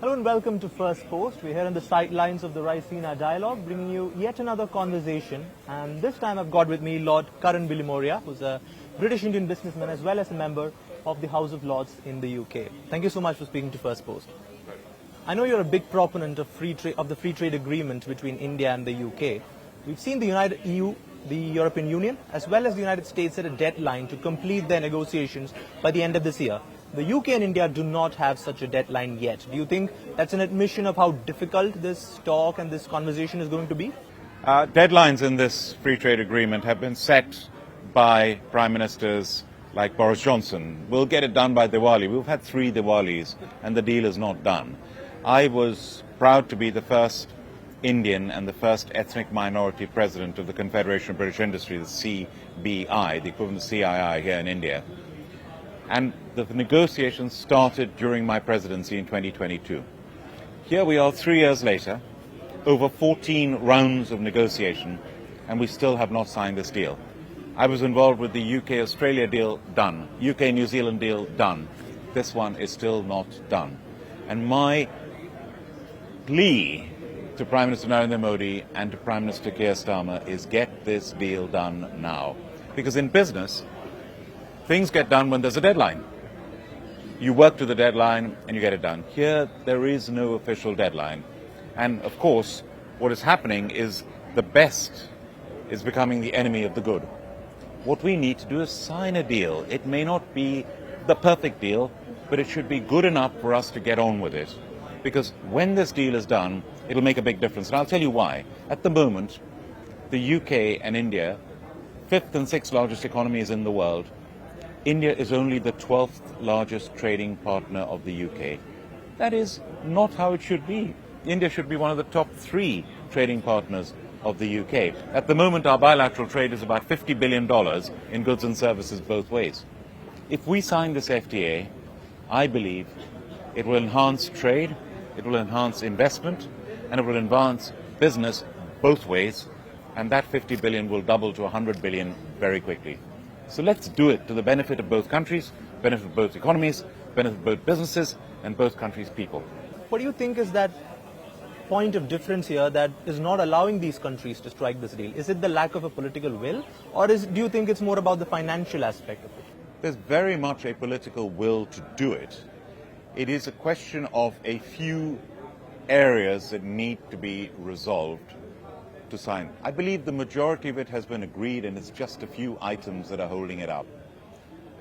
Hello and welcome to Firstpost. We're here on the sidelines of the Raisina dialogue, bringing you yet another conversation. And this time I've got with me Lord Karan Bilimoria, who's a British Indian businessman as well as a member of the House of Lords in the UK. Thank you so much for speaking to Firstpost. I know you're a big proponent of the free trade agreement between India and the UK. We've seen the EU, the European Union, as well as the United States set a deadline to complete their negotiations by the end of this year. The UK and India do not have such a deadline yet. Do you think that's an admission of how difficult this talk and this conversation is going to be? Deadlines in this free trade agreement have been set by prime ministers like Boris Johnson. We'll get it done by Diwali. We've had 3 Diwalis and the deal is not done. I was proud to be the first Indian and the first ethnic minority president of the Confederation of British Industry, the CBI, the equivalent of CII here in India. And the negotiations started during my presidency in 2022. Here we are 3 years later, over 14 rounds of negotiation, and we still have not signed this deal. I was involved with the UK-Australia deal, done. UK-New Zealand deal, done. This one is still not done. And my plea to Prime Minister Narendra Modi and to Prime Minister Keir Starmer is get this deal done now. Because in business, things get done when there's a deadline. You work to the deadline and you get it done. Here, there is no official deadline. And of course, what is happening is the best is becoming the enemy of the good. What we need to do is sign a deal. It may not be the perfect deal, but it should be good enough for us to get on with it. Because when this deal is done, it'll make a big difference. And I'll tell you why. At the moment, the UK and India, 5th and 6th largest economies in the world, India is only the 12th largest trading partner of the UK. That is not how it should be. India should be one of the top 3 trading partners of the UK. At the moment, our bilateral trade is about $50 billion in goods and services both ways. If we sign this FTA, I believe it will enhance trade, it will enhance investment, and it will advance business both ways, and that 50 billion will double to 100 billion very quickly. So let's do it to the benefit of both countries, benefit of both economies, benefit of both businesses, and both countries' people. What do you think is that point of difference here that is not allowing these countries to strike this deal? Is it the lack of a political will, or do you think it's more about the financial aspect of it? There's very much a political will to do it. It is a question of a few areas that need to be resolved to sign. I believe the majority of it has been agreed, and it's just a few items that are holding it up.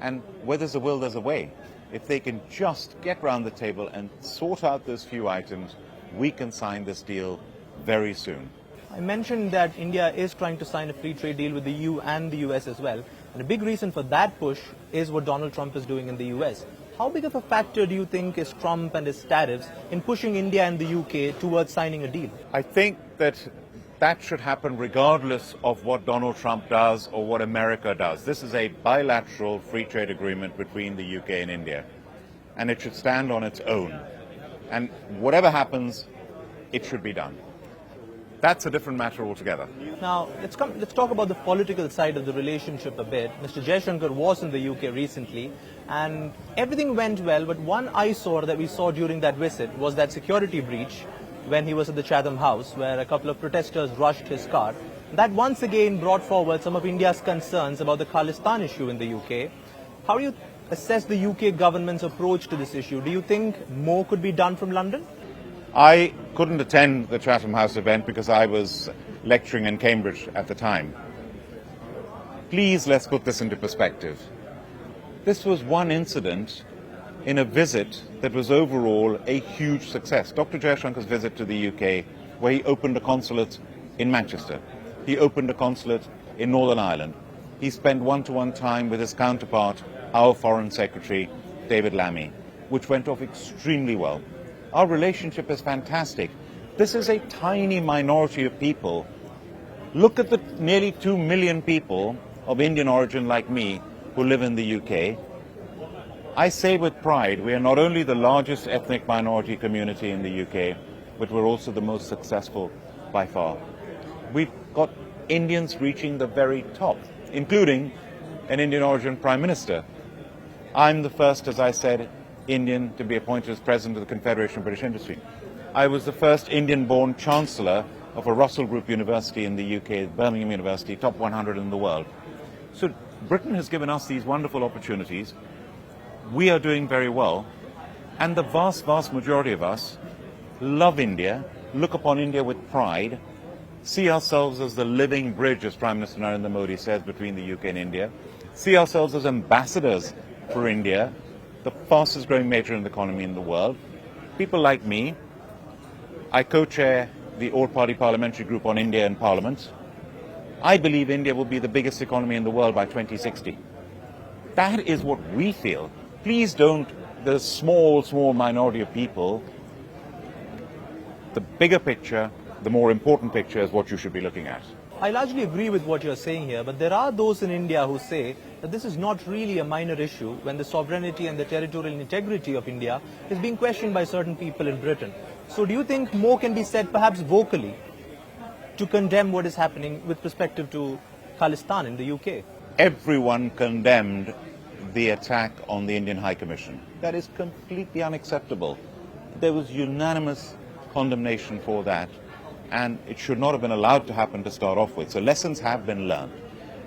And where there's a will, there's a way. If they can just get round the table and sort out those few items, we can sign this deal very soon. I mentioned that India is trying to sign a free trade deal with the EU and the US as well. And a big reason for that push is what Donald Trump is doing in the US. How big of a factor do you think is Trump and his tariffs in pushing India and the UK towards signing a deal? I think that should happen regardless of what Donald Trump does or what America does. This is a bilateral free trade agreement between the UK and India, and it should stand on its own. And whatever happens, it should be done. That's a different matter altogether. Now, let's talk about the political side of the relationship a bit. Mr. Jaishankar was in the UK recently, and everything went well, but one eyesore that we saw during that visit was that security breach when he was at the Chatham House, where a couple of protesters rushed his car. That once again brought forward some of India's concerns about the Khalistan issue in the UK. How do you assess the UK government's approach to this issue? Do you think more could be done from London? I couldn't attend the Chatham House event because I was lecturing in Cambridge at the time. Please, let's put this into perspective. This was one incident in a visit that was overall a huge success. Dr. Jaishankar's visit to the UK, where he opened a consulate in Manchester. He opened a consulate in Northern Ireland. He spent one-to-one time with his counterpart, our Foreign Secretary, David Lammy, which went off extremely well. Our relationship is fantastic. This is a tiny minority of people. Look at the nearly 2 million people of Indian origin like me who live in the UK. I say with pride, we are not only the largest ethnic minority community in the UK, but we're also the most successful by far. We've got Indians reaching the very top, including an Indian origin Prime Minister. I'm the first, as I said, Indian to be appointed as president of the Confederation of British Industry. I was the first Indian-born chancellor of a Russell Group university in the UK, Birmingham University, top 100 in the world. So Britain has given us these wonderful opportunities. We are doing very well. And the vast, vast majority of us love India, look upon India with pride, see ourselves as the living bridge, as Prime Minister Narendra Modi says, between the UK and India, see ourselves as ambassadors for India, the fastest growing major in the economy in the world. People like me, I co-chair the all-party parliamentary group on India in Parliament. I believe India will be the biggest economy in the world by 2060. That is what we feel. Please don't, the small minority of people, the bigger picture, the more important picture is what you should be looking at. I largely agree with what you're saying here, but there are those in India who say that this is not really a minor issue when the sovereignty and the territorial integrity of India is being questioned by certain people in Britain. So do you think more can be said, perhaps vocally, to condemn what is happening with perspective to Khalistan in the UK? Everyone condemned the attack on the Indian High Commission. That is completely unacceptable. There was unanimous condemnation for that, and it should not have been allowed to happen to start off with. So lessons have been learned,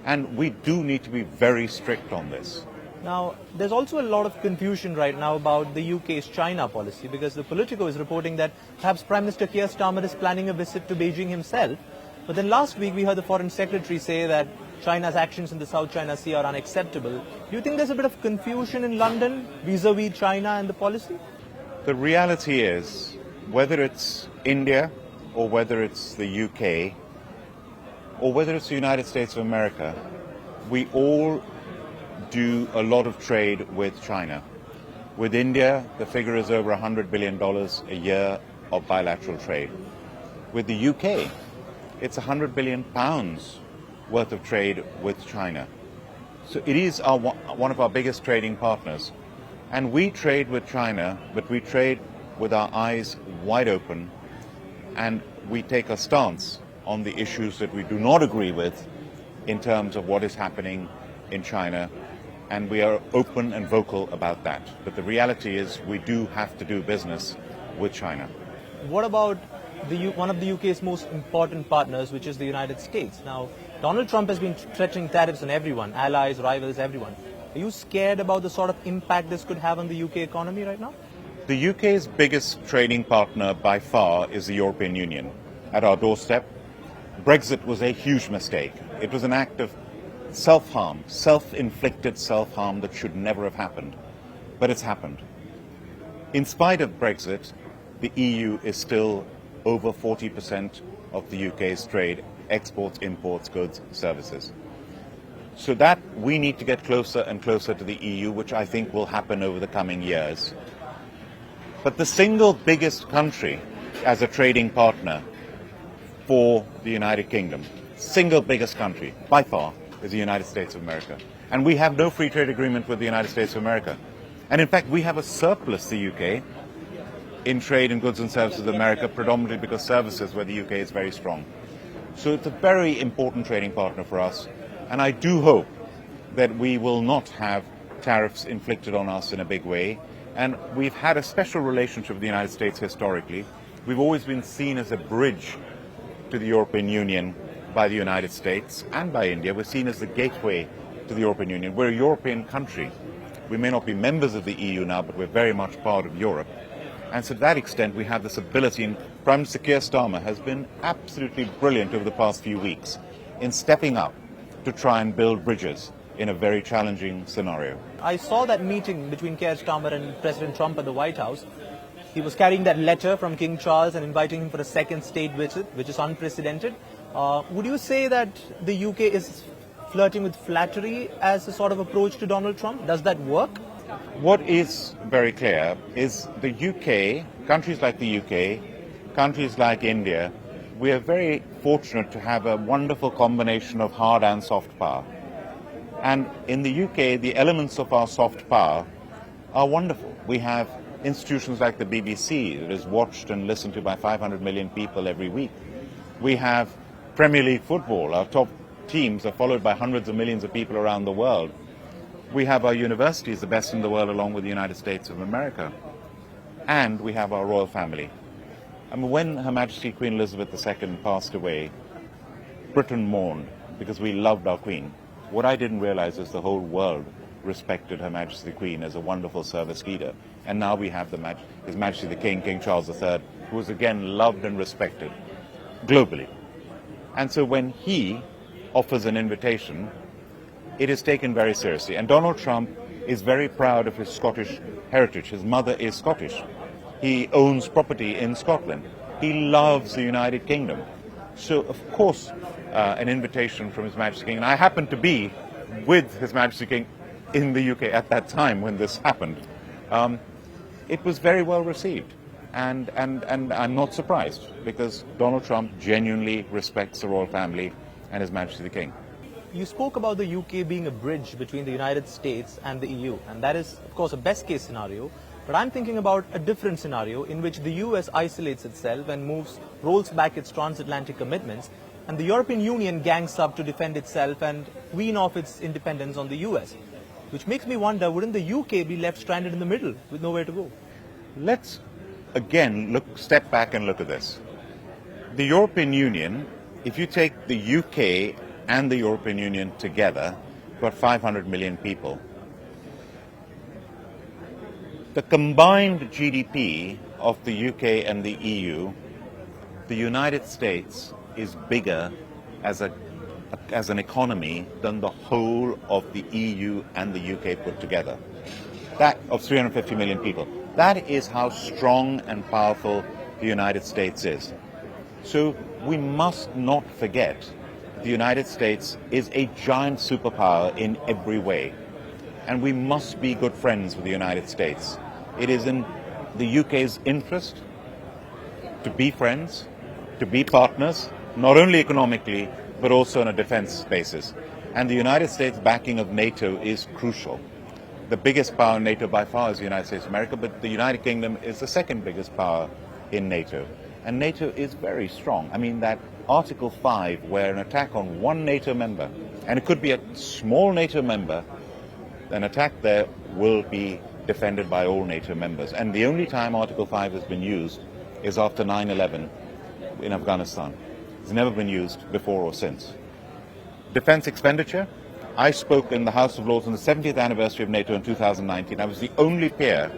and we do need to be very strict on this. Now, there's also a lot of confusion right now about the UK's China policy, because the Politico is reporting that perhaps Prime Minister Keir Starmer is planning a visit to Beijing himself. But then last week we heard the Foreign Secretary say that China's actions in the South China Sea are unacceptable. Do you think there's a bit of confusion in London vis-a-vis China and the policy? The reality is, whether it's India or whether it's the UK or whether it's the United States of America, we all do a lot of trade with China. With India, the figure is over $100 billion a year of bilateral trade. With the UK, it's £100 billion worth of trade with China. So it is one of our biggest trading partners. And we trade with China, but we trade with our eyes wide open, and we take a stance on the issues that we do not agree with in terms of what is happening in China, and we are open and vocal about that. But the reality is we do have to do business with China. What about one of the UK's most important partners, which is the United States? Now, Donald Trump has been threatening tariffs on everyone, allies, rivals, everyone. Are you scared about the sort of impact this could have on the UK economy right now? The UK's biggest trading partner by far is the European Union. At our doorstep, Brexit was a huge mistake. It was an act of self-harm, self-inflicted self-harm that should never have happened. But it's happened. In spite of Brexit, the EU is still over 40% of the UK's trade, exports, imports, goods, services. So that we need to get closer and closer to the EU, which I think will happen over the coming years. But the single biggest country as a trading partner for the United Kingdom, single biggest country by far, is the United States of America. And we have no free trade agreement with the United States of America. And in fact, we have a surplus, the UK, in trade in goods and services with America, predominantly because services where the UK is very strong. So it's a very important trading partner for us. And I do hope that we will not have tariffs inflicted on us in a big way. And we've had a special relationship with the United States historically. We've always been seen as a bridge to the European Union by the United States and by India. We're seen as the gateway to the European Union. We're a European country. We may not be members of the EU now, but we're very much part of Europe. And so to that extent, we have this ability. And Prime Minister Keir Starmer has been absolutely brilliant over the past few weeks in stepping up to try and build bridges in a very challenging scenario. I saw that meeting between Keir Starmer and President Trump at the White House. He was carrying that letter from King Charles and inviting him for a second state visit, which is unprecedented. Would you say that the UK is flirting with flattery as a sort of approach to Donald Trump? Does that work? What is very clear is the UK, countries like the UK, countries like India, we are very fortunate to have a wonderful combination of hard and soft power. And in the UK, the elements of our soft power are wonderful. We have institutions like the BBC that is watched and listened to by 500 million people every week. We have Premier League football. Our top teams are followed by hundreds of millions of people around the world. We have our universities, the best in the world, along with the United States of America. And we have our royal family. I mean, when Her Majesty Queen Elizabeth II passed away, Britain mourned because we loved our Queen. What I didn't realize is the whole world respected Her Majesty the Queen as a wonderful service leader. And now we have His Majesty the King, King Charles III, who is again loved and respected globally. And so when he offers an invitation, it is taken very seriously. And Donald Trump is very proud of his Scottish heritage. His mother is Scottish. He owns property in Scotland. He loves the United Kingdom. So, of course, an invitation from His Majesty King, and I happened to be with His Majesty King in the UK at that time when this happened. It was very well received. And I'm not surprised, because Donald Trump genuinely respects the royal family and His Majesty the King. You spoke about the UK being a bridge between the United States and the EU, and that is, of course, a best-case scenario. But I'm thinking about a different scenario in which the US isolates itself and rolls back its transatlantic commitments, and the European Union gangs up to defend itself and wean off its independence on the US. Which makes me wonder, wouldn't the UK be left stranded in the middle with nowhere to go? Let's again step back and look at this. The European Union, if you take the UK and the European Union together, got 500 million people. The combined GDP of the UK and the EU, the United States is bigger as an economy than the whole of the EU and the UK put together. That of 350 million people. That is how strong and powerful the United States is. So we must not forget the United States is a giant superpower in every way. And we must be good friends with the United States. It is in the UK's interest to be friends, to be partners, not only economically, but also on a defense basis. And the United States' backing of NATO is crucial. The biggest power in NATO by far is the United States of America, but the United Kingdom is the second biggest power in NATO. And NATO is very strong. I mean, that Article 5, where an attack on one NATO member, and it could be a small NATO member, an attack there will be defended by all NATO members. And the only time Article 5 has been used is after 9/11 in Afghanistan. It's never been used before or since. Defense expenditure. I spoke in the House of Lords on the 70th anniversary of NATO in 2019. I was the only peer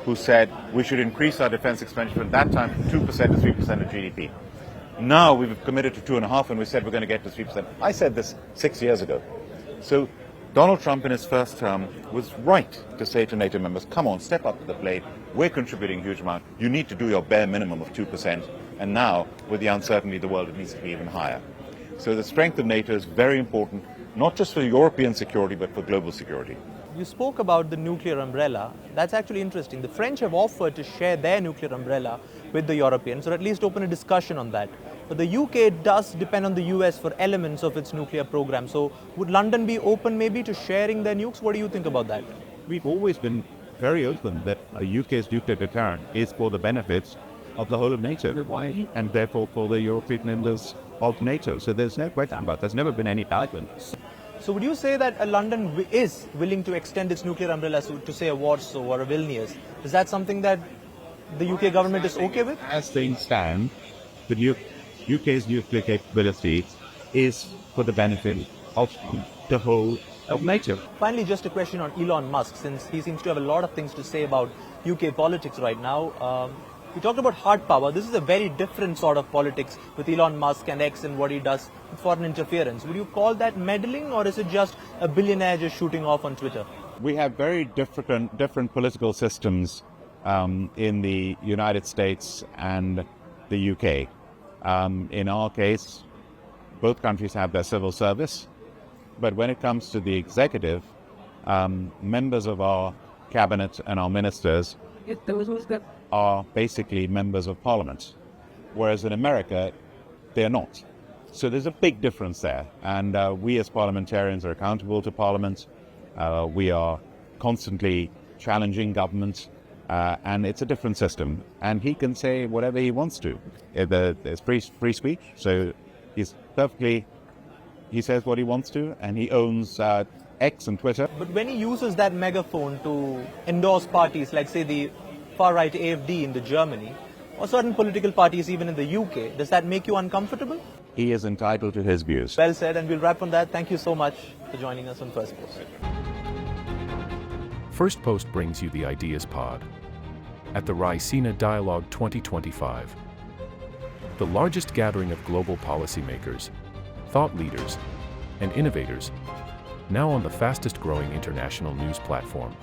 who said we should increase our defense expenditure at that time from 2% to 3% of GDP. Now we've committed to 2.5%, and we said we're going to get to 3%. I said this 6 years ago. So Donald Trump in his first term was right to say to NATO members, come on, step up to the plate. We're contributing a huge amount. You need to do your bare minimum of 2%. And now, with the uncertainty of the world, it needs to be even higher. So the strength of NATO is very important, not just for European security, but for global security. You spoke about the nuclear umbrella. That's actually interesting. The French have offered to share their nuclear umbrella with the Europeans, or at least open a discussion on that. But the UK does depend on the US for elements of its nuclear program. So would London be open maybe to sharing their nukes? What do you think about that? We've always been very open that a UK's nuclear deterrent is for the benefits of the whole of NATO, and therefore for the European members of NATO. So there's no question about it. There's never been any argument. So would you say that London is willing to extend its nuclear umbrella to say a Warsaw or a Vilnius? Is that something that the UK government is okay with? As things stand, the UK's nuclear capability is for the benefit of the whole of NATO. Finally, just a question on Elon Musk, since he seems to have a lot of things to say about UK politics right now. We talked about hard power. This is a very different sort of politics with Elon Musk and X and what he does with foreign interference. Would you call that meddling, or is it just a billionaire just shooting off on Twitter? We have very different political systems in the United States and the UK. In our case, both countries have their civil service, but when it comes to the executive, members of our cabinet and our ministers are basically members of parliament, whereas in America, they're not. So there's a big difference there, and we as parliamentarians are accountable to Parliament. We are constantly challenging government, and it's a different system. And he can say whatever he wants to. There's free speech, so he says what he wants to, and he owns X and Twitter. But when he uses that megaphone to endorse parties like, say, the far-right AFD in Germany, or certain political parties even in the UK, does that make you uncomfortable? He is entitled to his views. Well said, and we'll wrap on that. Thank you so much for joining us on First Post. Firstpost brings you the Ideas Pod at the Raisina Dialogue 2025, the largest gathering of global policymakers, thought leaders, and innovators, now on the fastest-growing international news platform.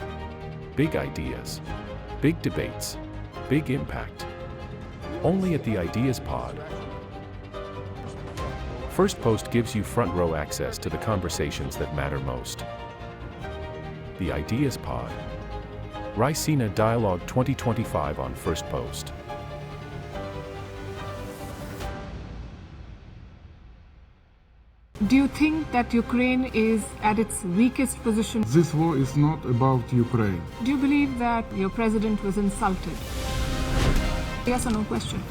Big ideas, big debates, big impact. Only at the Ideas Pod. Firstpost gives you front-row access to the conversations that matter most. The Ideas Pod. Raisina Dialogue 2025 on Firstpost. Do you think that Ukraine is at its weakest position? This war is not about Ukraine. Do you believe that your president was insulted? Yes or no question.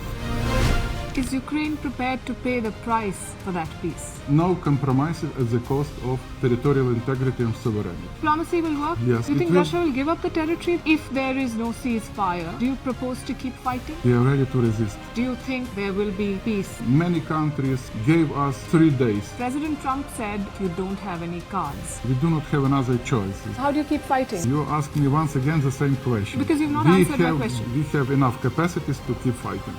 Is Ukraine prepared to pay the price for that peace? No compromises at the cost of territorial integrity and sovereignty. Diplomacy will work? Yes, Do you it think will. Russia will give up the territory if there is no ceasefire? Do you propose to keep fighting? We are ready to resist. Do you think there will be peace? Many countries gave us 3 days. President Trump said you don't have any cards. We do not have another choice. How do you keep fighting? You ask me once again the same question. Because you've not we answered my have, question. We have enough capacities to keep fighting.